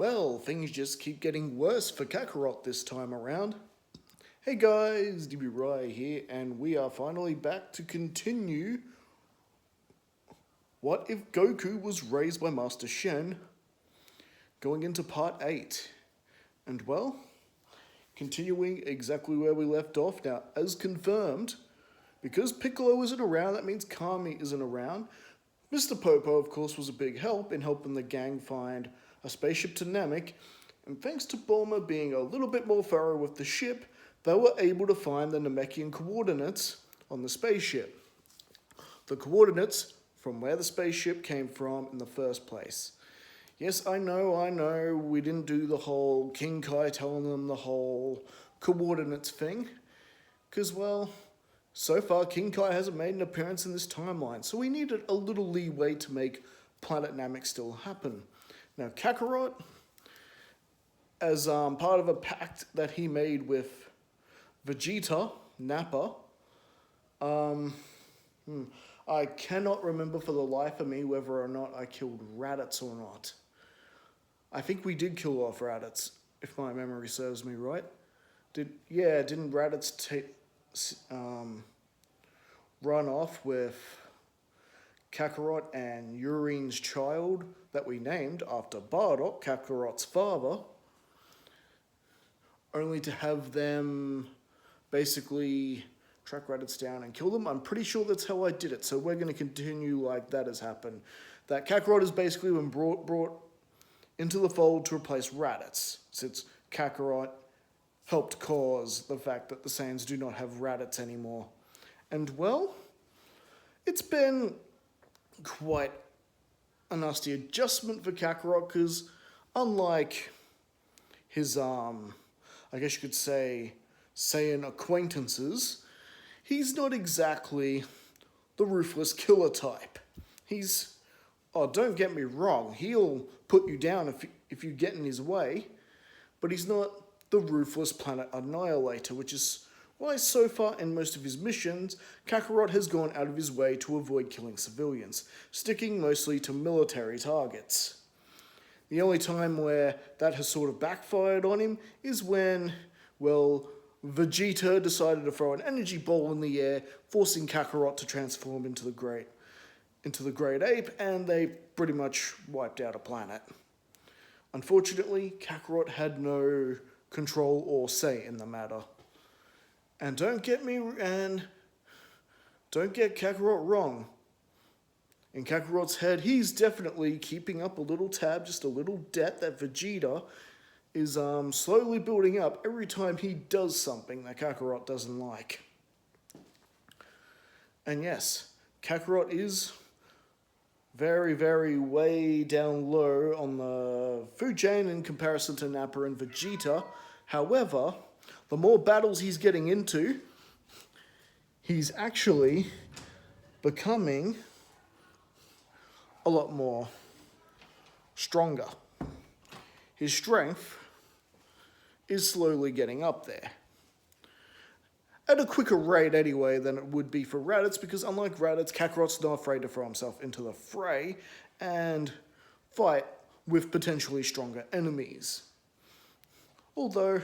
Well, things just keep getting worse for Kakarot this time around. Hey guys, DB here, and we are finally back to continue What If Goku Was Raised by Master Shen, going into part 8. And well, continuing exactly where we left off now, as confirmed, because Piccolo isn't around, that means Kami isn't around. Mr. Popo, of course, was a big help in helping the gang find a spaceship to Namek, and thanks to Bulma being a little bit more thorough with the ship, they were able to find the Namekian coordinates on the spaceship. The coordinates from where the spaceship came from in the first place. Yes, I know, we didn't do the whole King Kai telling them the whole coordinates thing, because, well, so far King Kai hasn't made an appearance in this timeline, so we needed a little leeway to make Planet Namek still happen. Now, Kakarot, as part of a pact that he made with Vegeta, Nappa, I cannot remember for the life of me whether or not I killed Raditz or not. I think we did kill off Raditz, if my memory serves me right. Didn't Raditz run off with Kakarot and Yuri's child that we named after Bardock, Kakarot's father, only to have them basically track Raditz down and kill them? I'm pretty sure that's how I did it, so we're going to continue like that has happened. That Kakarot has basically been brought into the fold to replace Raditz, since Kakarot helped cause the fact that the Saiyans do not have Raditz anymore. And well, it's been quite a nasty adjustment for Kakarot, because unlike his, I guess you could say, Saiyan acquaintances, he's not exactly the ruthless killer type. He's, don't get me wrong, he'll put you down if you get in his way, but he's not the ruthless planet annihilator, which is why so far in most of his missions, Kakarot has gone out of his way to avoid killing civilians, sticking mostly to military targets. The only time where that has sort of backfired on him is when, well, Vegeta decided to throw an energy ball in the air, forcing Kakarot to transform into the great ape, and they pretty much wiped out a planet. Unfortunately, Kakarot had no control or say in the matter. And don't get Kakarot wrong. In Kakarot's head, he's definitely keeping up a little tab, just a little debt that Vegeta is slowly building up every time he does something that Kakarot doesn't like. And yes, Kakarot is very, very way down low on the food chain in comparison to Nappa and Vegeta. However, the more battles he's getting into, he's actually becoming a lot more stronger. His strength is slowly getting up there. At a quicker rate anyway than it would be for Raditz, because unlike Raditz, Kakarot's not afraid to throw himself into the fray and fight with potentially stronger enemies. Although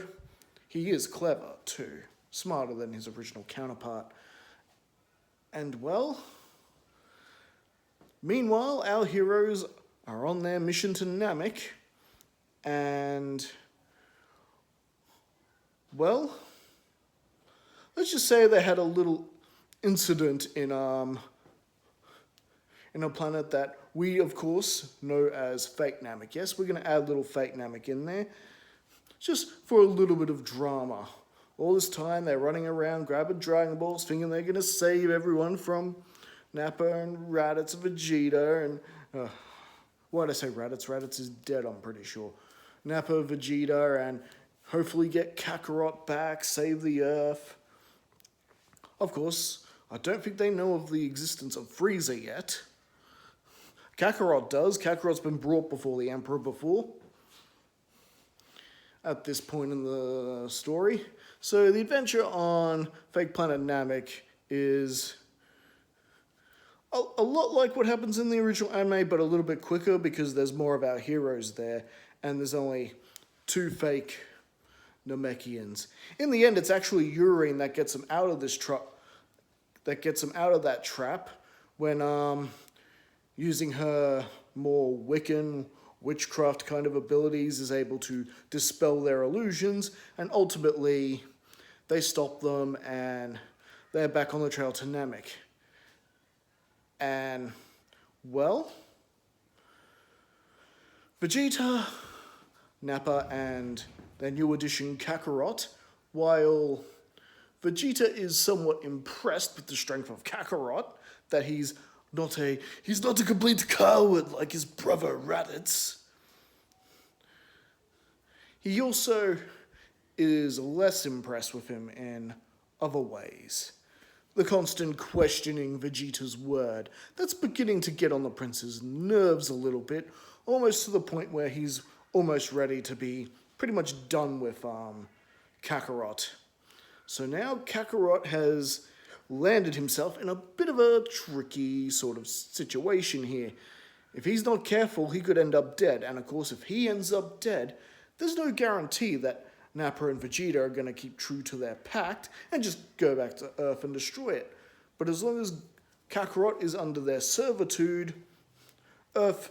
he is clever too, smarter than his original counterpart. And well, meanwhile, our heroes are on their mission to Namek, and well, let's just say they had a little incident in a planet that we, of course, know as Fake Namek. Yes, we're going to add a little Fake Namek in there, just for a little bit of drama. All this time, they're running around, grabbing Dragon Balls, thinking they're going to save everyone from Nappa and Raditz and Vegeta, and why did I say Raditz? Raditz is dead, I'm pretty sure. Nappa, Vegeta, and hopefully get Kakarot back, save the Earth. Of course, I don't think they know of the existence of Frieza yet. Kakarot does. Kakarot's been brought before the Emperor before, at this point in the story. So the adventure on Fake Planet Namek is a lot like what happens in the original anime, but a little bit quicker because there's more of our heroes there. and there's only 2 fake Namekians. In the end, it's actually Yuri that gets him out of this that trap when using her more Wiccan witchcraft kind of abilities is able to dispel their illusions, and ultimately they stop them and they're back on the trail to Namek. And, well, Vegeta, Nappa, and their new addition Kakarot, while Vegeta is somewhat impressed with the strength of Kakarot, that he's not a complete coward like his brother Raditz. He also is less impressed with him in other ways. The constant questioning Vegeta's word, that's beginning to get on the prince's nerves a little bit, almost to the point where he's almost ready to be pretty much done with Kakarot. So now Kakarot has landed himself in a bit of a tricky sort of situation here. If he's not careful, he could end up dead. And of course, if he ends up dead, there's no guarantee that Nappa and Vegeta are going to keep true to their pact and just go back to Earth and destroy it. But as long as Kakarot is under their servitude, Earth's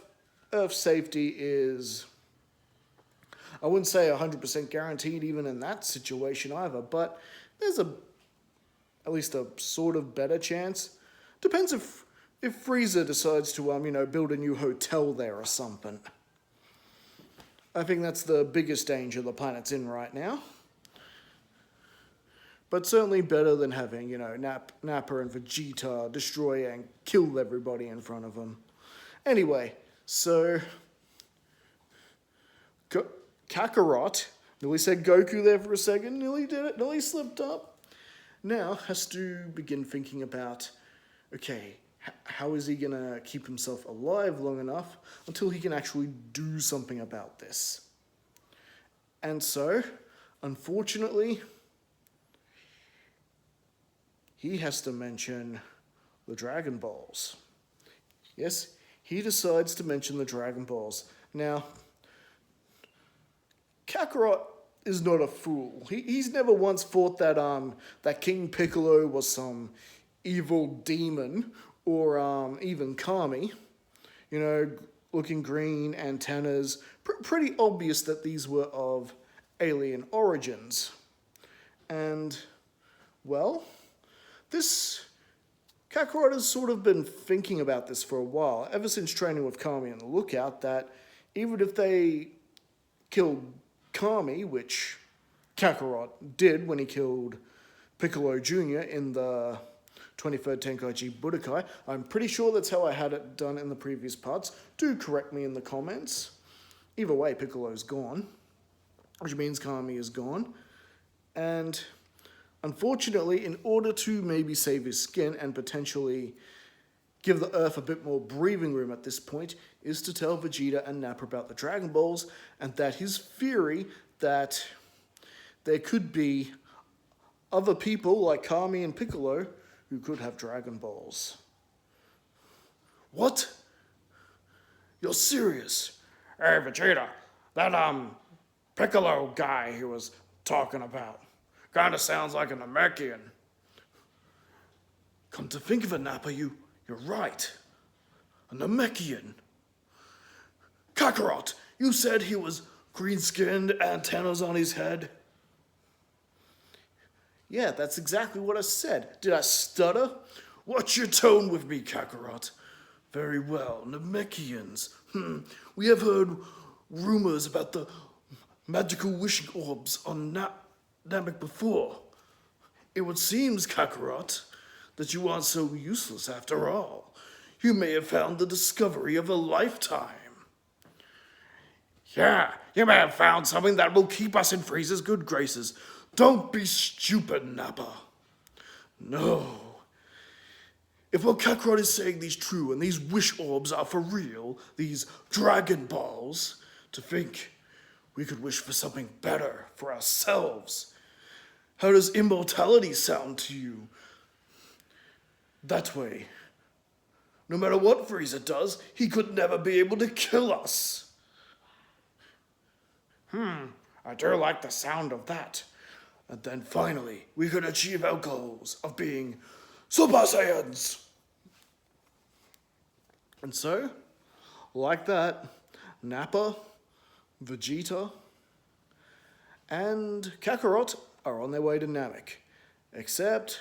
safety is, I wouldn't say 100% guaranteed even in that situation either, but there's at least a sort of better chance. Depends if Frieza decides to, build a new hotel there or something. I think that's the biggest danger the planet's in right now. But certainly better than having, Nappa and Vegeta destroy and kill everybody in front of them. Anyway, so Kakarot, nearly said Goku there for a second, nearly did it, nearly slipped up. Now has to begin thinking about, okay, how is he going to keep himself alive long enough until he can actually do something about this? And so, unfortunately, he has to mention the Dragon Balls. Yes, he decides to mention the Dragon Balls. Now, Kakarot is not a fool. He's never once thought that King Piccolo was some evil demon or even Kami. Looking green, antennas. Pretty obvious that these were of alien origins. And, well, Kakarot has sort of been thinking about this for a while, ever since training with Kami and the Lookout, that even if they killed Kami, which Kakarot did when he killed Piccolo Jr. in the 23rd Tenkaichi Budokai. I'm pretty sure that's how I had it done in the previous parts. Do correct me in the comments. Either way, Piccolo's gone, which means Kami is gone. And unfortunately, in order to maybe save his skin and potentially give the Earth a bit more breathing room at this point, is to tell Vegeta and Nappa about the Dragon Balls, and that his theory that there could be other people like Kami and Piccolo who could have Dragon Balls. What? You're serious? Hey, Vegeta, that, Piccolo guy he was talking about kinda sounds like a Namekian. Come to think of it, Nappa, you're right. A Namekian. Kakarot, you said he was green-skinned, antennas on his head. Yeah, that's exactly what I said. Did I stutter? Watch your tone with me, Kakarot. Very well, Namekians. We have heard rumors about the magical wishing orbs on Namek before. It would seem, Kakarot, that you aren't so useless after all. You may have found the discovery of a lifetime. Yeah, you may have found something that will keep us in Frieza's good graces. Don't be stupid, Nappa. No. If what Kakarot is saying is true and these wish orbs are for real, these Dragon Balls, to think we could wish for something better for ourselves. How does immortality sound to you? That way, no matter what Frieza does, he could never be able to kill us. I do like the sound of that. And then finally, we can achieve our goals of being Super Saiyans. And so, like that, Nappa, Vegeta, and Kakarot are on their way to Namek. Except,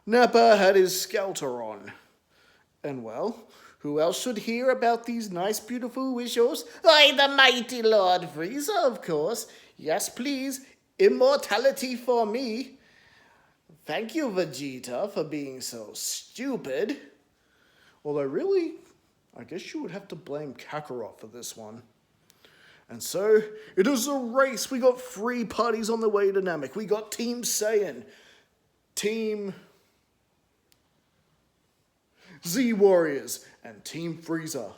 Nappa had his scouter on. And well, who else should hear about these nice, beautiful wishes? I, the mighty Lord Frieza, of course. Yes, please. Immortality for me. Thank you, Vegeta, for being so stupid. Although, really, I guess you would have to blame Kakarot for this one. And so, it is a race. We got 3 parties on the way to Namek. We got Team Saiyan, Team Z Warriors, and Team Frieza.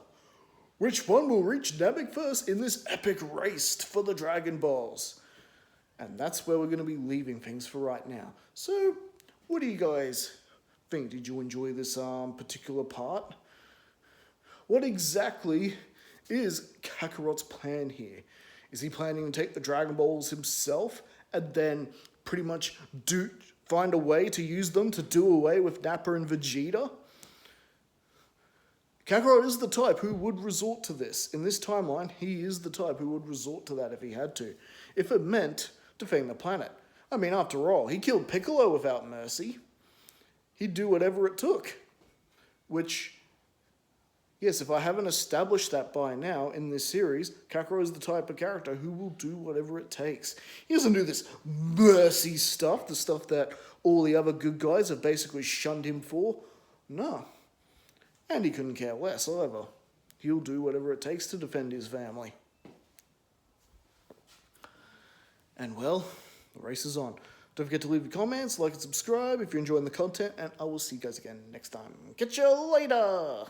Which one will reach Namek first in this epic race for the Dragon Balls? And that's where we're going to be leaving things for right now. So, what do you guys think? Did you enjoy this particular part? What exactly is Kakarot's plan here? Is he planning to take the Dragon Balls himself and then pretty much find a way to use them to do away with Nappa and Vegeta? Kakarot is the type who would resort to this. In this timeline, he is the type who would resort to that if he had to. If it meant defending the planet. I mean, after all, he killed Piccolo without mercy. He'd do whatever it took. Which, yes, if I haven't established that by now in this series, Kakarot is the type of character who will do whatever it takes. He doesn't do this mercy stuff, the stuff that all the other good guys have basically shunned him for. No. And he couldn't care less either. He'll do whatever it takes to defend his family. And well, the race is on. Don't forget to leave your comments, like and subscribe if you're enjoying the content, and I will see you guys again next time. Catch you later!